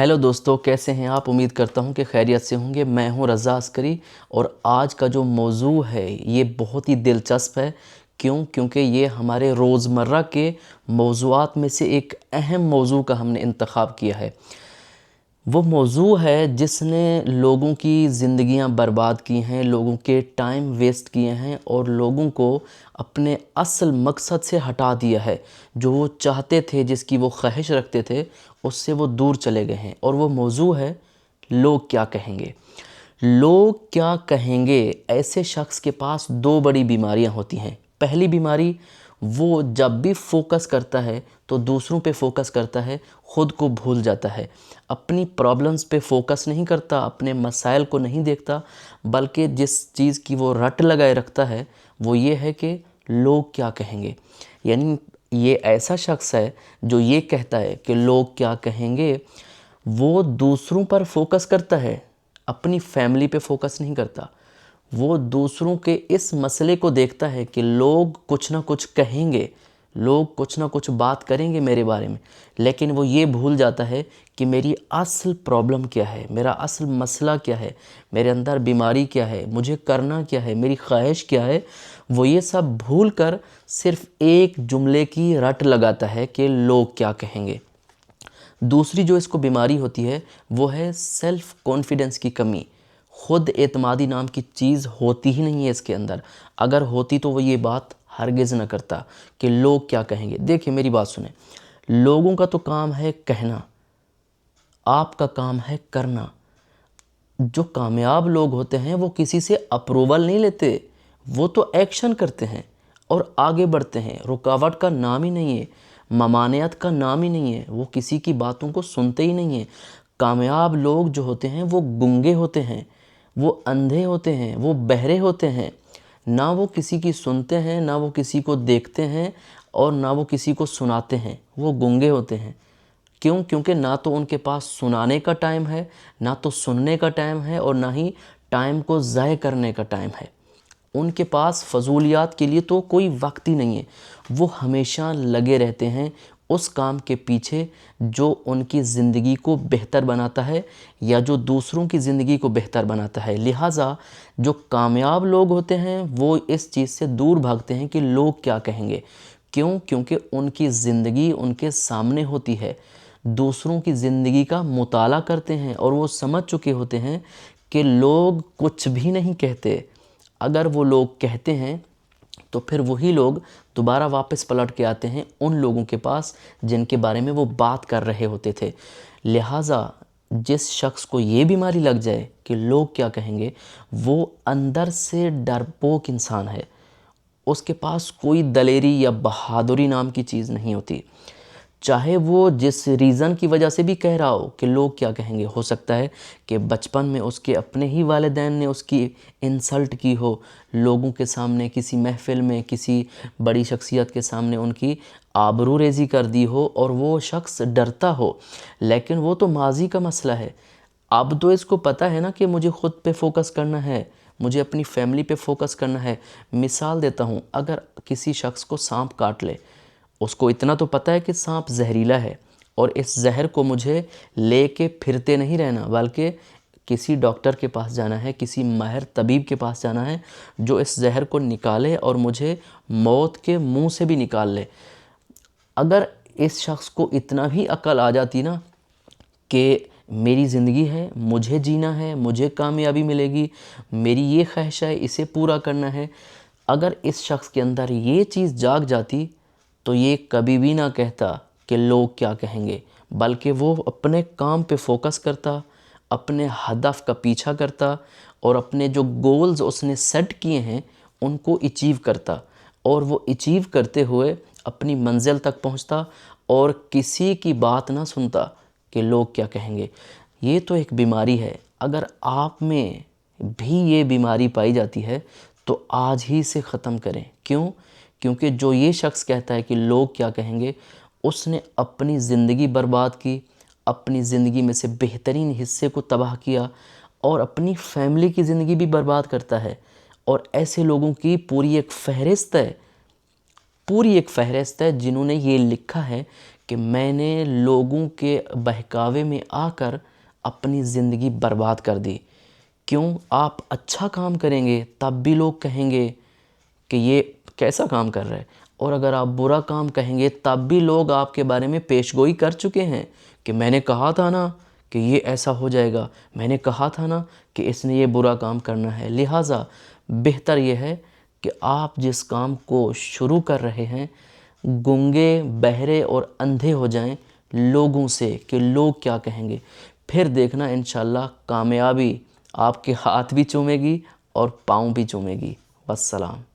Hello दोस्तों, कैसे हैं आप। उम्मीद करता हूं कि खैरियत से होंगे। मैं हूं रज़ा अस्करी और आज का जो मौजू है ये बहुत ही दिलचस्प है। क्योंकि ये हमारे रोज़मर्रा के मौज़ूआत में से एक अहम मौजू का हमने इंतखाब किया है। वो मौजू है जिसने लोगों की ज़िंदगियां बर्बाद की हैं, लोगों के टाइम वेस्ट किए हैं और लोगों को अपने असल मकसद से हटा दिया है। जो वो चाहते थे, जिसकी वो ख्वाहिश रखते थे, उससे वो दूर चले गए हैं। और वो मौजू है लोग क्या कहेंगे। लोग क्या कहेंगे। ऐसे शख्स के पास दो बड़ी बीमारियां होती हैं। पहली बीमारी, वो जब भी फोकस करता है तो दूसरों पे फोकस करता है, ख़ुद को भूल जाता है। अपनी प्रॉब्लम्स पे फोकस नहीं करता, अपने मसाइल को नहीं देखता, बल्कि जिस चीज़ की वो रट लगाए रखता है वो ये है कि लोग क्या कहेंगे। यानी ये ऐसा शख्स है जो ये कहता है कि लोग क्या कहेंगे। वो दूसरों पर फोकस करता है, अपनी फैमिली पे फोकस नहीं करता। वो दूसरों के इस मसले को देखता है कि लोग कुछ ना कुछ कहेंगे, लोग कुछ ना कुछ बात करेंगे मेरे बारे में, लेकिन वो ये भूल जाता है कि मेरी असल प्रॉब्लम क्या है, मेरा असल मसला क्या है, मेरे अंदर बीमारी क्या है, मुझे करना क्या है, मेरी ख्वाहिश क्या है। वो ये सब भूल कर सिर्फ़ एक जुमले की रट लगाता है कि लोग क्या कहेंगे। दूसरी जो इसको बीमारी होती है वो है सेल्फ़ कॉन्फिडेंस की कमी। ख़ुद एतमादी नाम की चीज़ होती ही नहीं है इसके अंदर। अगर होती तो वो ये बात हरगिज़ न करता कि लोग क्या कहेंगे। देखिए मेरी बात सुने, लोगों का तो काम है कहना, आपका काम है करना। जो कामयाब लोग होते हैं वो किसी से अप्रूवल नहीं लेते, वो तो एक्शन करते हैं और आगे बढ़ते हैं। रुकावट का नाम ही नहीं है, ममानियत का नाम ही नहीं है, वो किसी की बातों को सुनते ही नहीं हैं। कामयाब लोग जो होते हैं वो गूंगे होते हैं, वो अंधे होते हैं, वो बहरे होते हैं। ना वो किसी की सुनते हैं, ना वो किसी को देखते हैं और ना वो किसी को सुनाते हैं। वो गूंगे होते हैं। क्यों? क्योंकि ना तो उनके पास सुनाने का टाइम है, ना तो सुनने का टाइम है और ना ही टाइम को ज़ाय करने का टाइम है। उनके पास फ़ज़ूलियात के लिए तो कोई वक्त ही नहीं है। वो हमेशा लगे रहते हैं उस काम के पीछे जो उनकी ज़िंदगी को बेहतर बनाता है या जो दूसरों की ज़िंदगी को बेहतर बनाता है। लिहाजा जो कामयाब लोग होते हैं वो इस चीज़ से दूर भागते हैं कि लोग क्या कहेंगे। क्यों? क्योंकि उनकी ज़िंदगी उनके सामने होती है। दूसरों की ज़िंदगी का मुताला करते हैं और वो समझ चुके होते हैं कि लोग कुछ भी नहीं कहते। अगर वो लोग कहते हैं तो फिर वही लोग दोबारा वापस पलट के आते हैं उन लोगों के पास जिनके बारे में वो बात कर रहे होते थे। लिहाजा जिस शख्स को ये बीमारी लग जाए कि लोग क्या कहेंगे, वो अंदर से डरपोक इंसान है। उसके पास कोई दलेरी या बहादुरी नाम की चीज़ नहीं होती। चाहे वो जिस रीज़न की वजह से भी कह रहा हो कि लोग क्या कहेंगे, हो सकता है कि बचपन में उसके अपने ही वालिदैन ने उसकी इंसल्ट की हो, लोगों के सामने, किसी महफ़िल में, किसी बड़ी शख्सियत के सामने उनकी आबरू रेज़ी कर दी हो और वो शख्स डरता हो। लेकिन वो तो माज़ी का मसला है। अब तो इसको पता है ना कि मुझे ख़ुद पे फोकस करना है, मुझे अपनी फैमिली पे फोकस करना है। मिसाल देता हूँ, अगर किसी शख्स को सांप काट ले, उसको इतना तो पता है कि सांप जहरीला है और इस जहर को मुझे लेके फिरते नहीं रहना, बल्कि किसी डॉक्टर के पास जाना है, किसी माहिर तबीब के पास जाना है जो इस जहर को निकाले और मुझे मौत के मुंह से भी निकाल ले। अगर इस शख्स को इतना भी अकल आ जाती ना कि मेरी ज़िंदगी है, मुझे जीना है, मुझे कामयाबी मिलेगी, मेरी ये ख्वाहिश है, इसे पूरा करना है, अगर इस शख्स के अंदर ये चीज़ जाग जाती तो ये कभी भी ना कहता कि लोग क्या कहेंगे, बल्कि वो अपने काम पे फोकस करता, अपने हदफ का पीछा करता और अपने जो गोल्स उसने सेट किए हैं उनको अचीव करता और वो अचीव करते हुए अपनी मंजिल तक पहुंचता और किसी की बात ना सुनता कि लोग क्या कहेंगे। ये तो एक बीमारी है। अगर आप में भी ये बीमारी पाई जाती है तो आज ही से ख़त्म करें। क्यों? क्योंकि जो ये शख्स कहता है कि लोग क्या कहेंगे, उसने अपनी ज़िंदगी बर्बाद की, अपनी ज़िंदगी में से बेहतरीन हिस्से को तबाह किया और अपनी फैमिली की ज़िंदगी भी बर्बाद करता है। और ऐसे लोगों की पूरी एक फ़हरिस्त है जिन्होंने ये लिखा है کہ میں نے لوگوں کے بہکاوے میں آ کر اپنی زندگی برباد کر دی۔ کیوں؟ آپ اچھا کام کریں گے تب بھی لوگ کہیں گے کہ یہ کیسا کام کر رہا ہے، اور اگر آپ برا کام کہیں گے تب بھی لوگ آپ کے بارے میں پیش گوئی کر چکے ہیں کہ میں نے کہا تھا نا کہ یہ ایسا ہو جائے گا، میں نے کہا تھا نا کہ اس نے یہ برا کام کرنا ہے۔ لہٰذا بہتر یہ ہے کہ آپ جس کام کو شروع کر رہے ہیں گنگے، بہرے اور اندھے ہو جائیں لوگوں سے کہ لوگ کیا کہیں گے، پھر دیکھنا انشاءاللہ کامیابی آپ کے ہاتھ بھی چومے گی اور پاؤں بھی چومے گی۔ والسلام۔